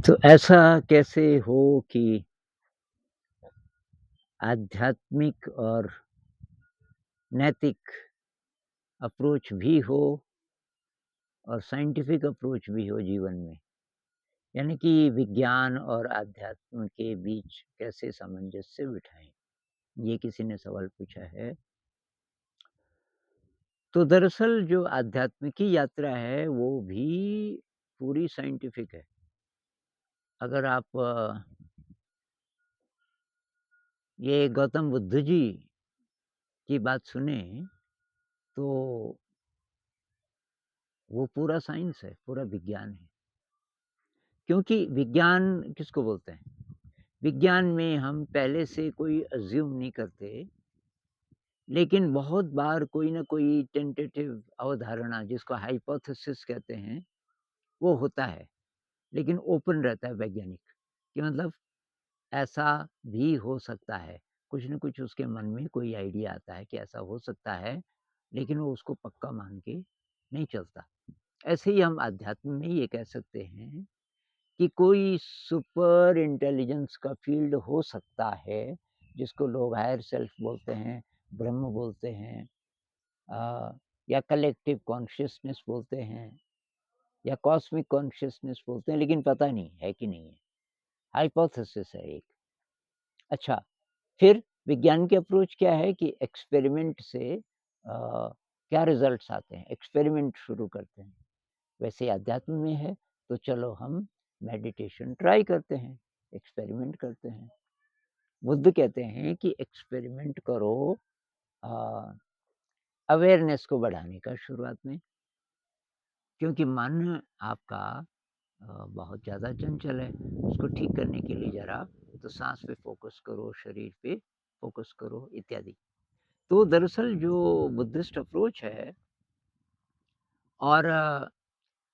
तो ऐसा कैसे हो कि आध्यात्मिक और नैतिक अप्रोच भी हो और साइंटिफिक अप्रोच भी हो जीवन में? यानी कि विज्ञान और आध्यात्म के बीच कैसे सामंजस्य बिठाएँ? ये किसी ने सवाल पूछा है। तो दरअसल जो आध्यात्म की यात्रा है वो भी पूरी साइंटिफिक है। अगर आप ये गौतम बुद्ध जी की बात सुनें तो वो पूरा साइंस है, पूरा विज्ञान है। क्योंकि विज्ञान किसको बोलते हैं? विज्ञान में हम पहले से कोई अज़्यूम नहीं करते, लेकिन बहुत बार कोई न कोई टेंटेटिव अवधारणा जिसको हाइपोथेसिस कहते हैं, वो होता है। लेकिन ओपन रहता है वैज्ञानिक, कि मतलब ऐसा भी हो सकता है। कुछ न कुछ उसके मन में कोई आइडिया आता है कि ऐसा हो सकता है, लेकिन वो उसको पक्का मान के नहीं चलता। ऐसे ही हम अध्यात्म में ये कह सकते हैं कि कोई सुपर इंटेलिजेंस का फ़ील्ड हो सकता है, जिसको लोग हायर सेल्फ बोलते हैं, ब्रह्म बोलते हैं, या कलेक्टिव कॉन्शियसनेस बोलते हैं, या कॉस्मिक कॉन्शियसनेस बोलते हैं, लेकिन पता नहीं है कि नहीं है। हाइपोथेसिस है एक। अच्छा, फिर विज्ञान की अप्रोच क्या है कि एक्सपेरिमेंट से क्या रिज़ल्ट्स आते हैं, एक्सपेरिमेंट शुरू करते हैं। वैसे अध्यात्म में है, तो चलो हम मेडिटेशन ट्राई करते हैं, एक्सपेरिमेंट करते हैं। बुद्ध कहते हैं कि एक्सपेरिमेंट करो अ, अवेयरनेस को बढ़ाने का शुरुआत में, क्योंकि मन आपका बहुत ज़्यादा चंचल है, उसको ठीक करने के लिए ज़रा तो साँस पे फ़ोकस करो, शरीर पे फ़ोकस करो इत्यादि। तो दरअसल जो बुद्धिस्ट अप्रोच है और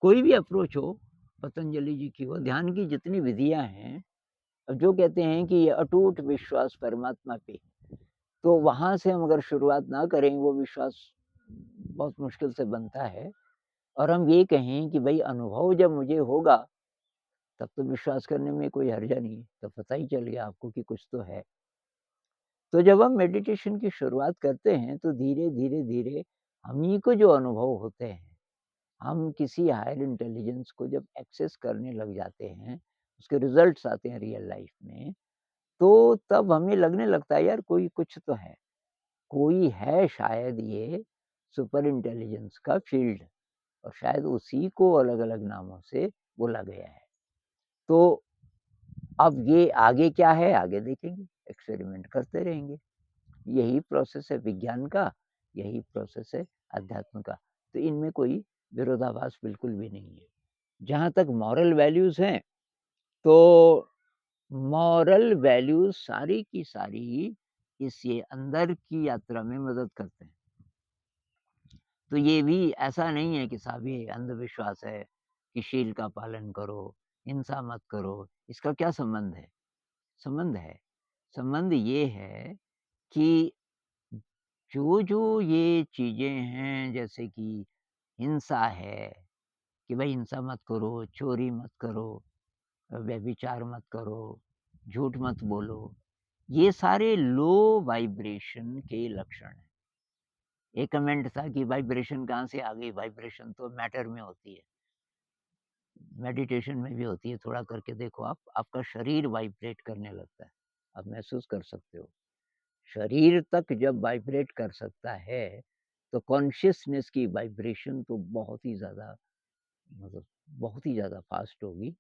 कोई भी अप्रोच हो, पतंजलि जी की हो, ध्यान की जितनी विधियाँ हैं, अब जो कहते हैं कि ये अटूट विश्वास परमात्मा पे, तो वहाँ से हम अगर शुरुआत ना करें, वो विश्वास बहुत मुश्किल से बनता है। और हम ये कहें कि भई अनुभव जब मुझे होगा, तब तो विश्वास करने में कोई हर्जा नहीं है, तो पता ही चल गया आपको कि कुछ तो है। तो जब हम मेडिटेशन की शुरुआत करते हैं, तो धीरे, धीरे, धीरे हम ही को जो अनुभव होते हैं, हम किसी हायर इंटेलिजेंस को जब एक्सेस करने लग जाते हैं, उसके रिज़ल्ट्स आते हैं रियल लाइफ़ में, तो तब हमें लगने लगता है यार कोई कुछ तो है। कोई है शायद ये सुपर इंटेलिजेंस का फ़ील्ड, और शायद उसी को अलग-अलग नामों से बोला गया है। तो अब ये आगे क्या है, आगे देखेंगे, एक्सपेरिमेंट करते रहेंगे। यही प्रोसेस है विज्ञान का, यही प्रोसेस है अध्यात्म का। तो इनमें कोई विरोधाभास बिल्कुल भी नहीं है। जहाँ तक मॉरल वैल्यूज़ हैं, तो मॉरल वैल्यूज़ सारी की सारी इस ये अंदर की यात्रा में मदद करते हैं। तो ये भी ऐसा नहीं है कि साहब ये अंधविश्वास है कि शील का पालन करो, हिंसा मत करो, इसका क्या संबंध है? संबंध है। संबंध ये है कि जो-जो ये चीज़ें हैं जैसे कि हिंसा है, कि भई हिंसा मत करो, चोरी मत करो, व्यभिचार मत करो, झूठ मत बोलो, ये सारे लो वाइब्रेशन के लक्षण हैं। एक कमेंट था कि वाइब्रेशन कहाँ से आ गई? वाइब्रेशन तो मैटर में होती है, मेडिटेशन में भी होती है, थोड़ा करके देखो आप, आपका शरीर वाइब्रेट करने लगता है, आप महसूस कर सकते हो। शरीर तक जब वाइब्रेट कर सकता है, तो कॉन्शियसनेस की वाइब्रेशन तो बहुत ही ज़्यादा, मतलब बहुत ही ज़्यादा फ़ास्ट होगी।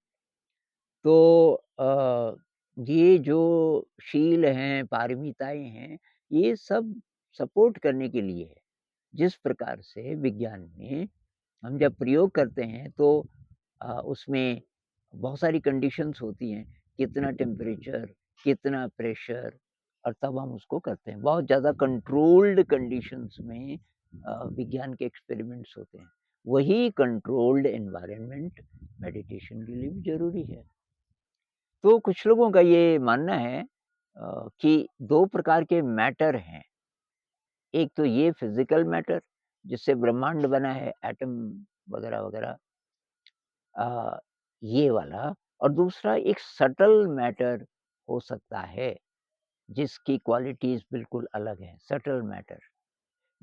तो ये जो शील हैं, पारमिताएँ हैं, ये सब सपोर्ट करने के लिए है। जिस प्रकार से विज्ञान में हम जब प्रयोग करते हैं तो उसमें बहुत सारी कंडीशंस होती हैं, कितना टेम्परेचर, कितना प्रेशर, और तब हम उसको करते हैं। बहुत ज़्यादा कंट्रोल्ड कंडीशंस में विज्ञान के एक्सपेरिमेंट्स होते हैं। वही कंट्रोल्ड एनवायरनमेंट मेडिटेशन के लिए भी ज़रूरी है। तो कुछ लोगों का ये मानना है कि 2 प्रकार के मैटर हैं। एक तो ये फिज़िकल मैटर जिससे ब्रह्मांड बना है, एटम वगैरह-वगैरह, ये वाला। और दूसरा एक सटल मैटर हो सकता है, जिसकी क्वालिटीज़ बिल्कुल अलग हैं, सटल मैटर।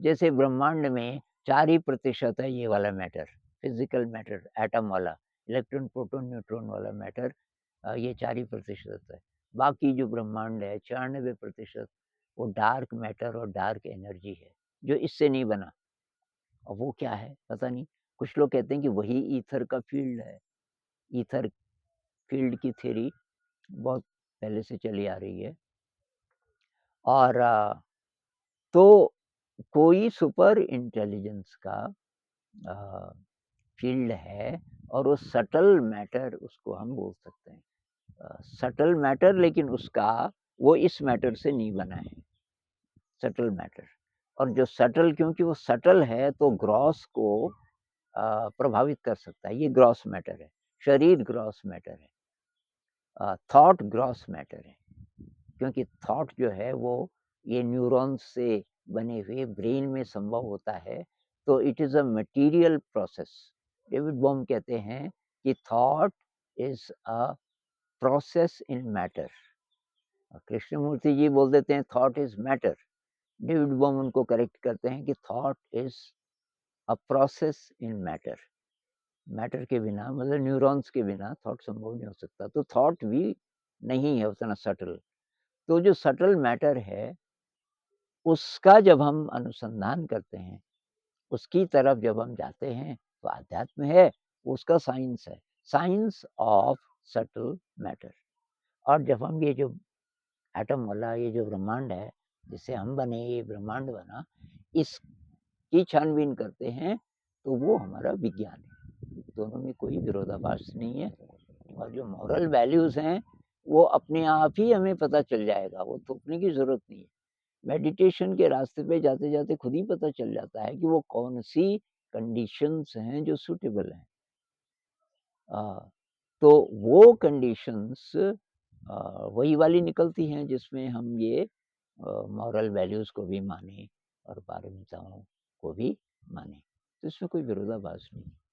जैसे ब्रह्मांड में 4 ही प्रतिशत है ये वाला मैटर, फिज़िकल मैटर, एटम वाला, इलेक्ट्रॉन, प्रोटॉन, न्यूट्रॉन वाला मैटर, ये 4 ही प्रतिशत है। बाकी जो ब्रह्मांड है 94% वो डार्क मैटर और डार्क एनर्जी है, जो इससे नहीं बना। और वो क्या है पता नहीं। कुछ लोग कहते हैं कि वही ईथर का फ़ील्ड है। ईथर फ़ील्ड की थ्योरी बहुत पहले से चली आ रही है। और तो कोई सुपर इंटेलिजेंस का अ, फ़ील्ड है और वो सटल मैटर उसको हम बोल सकते हैं। सटल मैटर, लेकिन उसका वो इस मैटर से नहीं बना है, सटल मैटर। और जो सटल, क्योंकि वो सटल है तो ग्रॉस को प्रभावित कर सकता है, ये ग्रॉस मैटर है। शरीर ग्रॉस मैटर है, थॉट ग्रॉस मैटर है, क्योंकि थॉट जो है वो ये न्यूरॉन्स से बने हुए ब्रेन में संभव होता है, तो it is a material process. David Bohm कहते हैं कि thought is a process in matter. Krishnamurti ji बोल देते हैं thought is matter. David Bohm उनको करेक्ट करते हैं कि thought is a process in matter. Matter के बिना, मतलब न्यूरॉन्स के बिना थॉट संभव नहीं हो सकता, तो थॉट भी नहीं है उतना सटल। तो जो सटल मैटर है, उसका जब हम अनुसंधान करते हैं, उसकी तरफ जब हम जाते हैं, तो अध्यात्म है, उसका साइंस है, साइंस ऑफ सटल मैटर। और जब हम ये जो एटम वाला ये जो ब्रह्मांड है, जिससे हम बने, ये ब्रह्मांड बना, इसकी छानबीन करते हैं, तो वो हमारा विज्ञान है। दोनों में कोई विरोधाभास नहीं है। और जो मॉरल वैल्यूज़ हैं, वो अपने आप ही हमें पता चल जाएगा, वो थोपने की ज़रूरत नहीं है। मेडिटेशन के रास्ते पे जाते-जाते खुद ही पता चल जाता है कि वो कौन-सी कंडीशंस हैं जो सूटेबल हैं। अ, तो वो कंडीशंस वही वाली निकलती हैं जिसमें हम ये मॉरल वैल्यूज़ को भी मानें और पारमिताओं को भी मानें। तो इसमें कोई विरोधाभास नहीं है।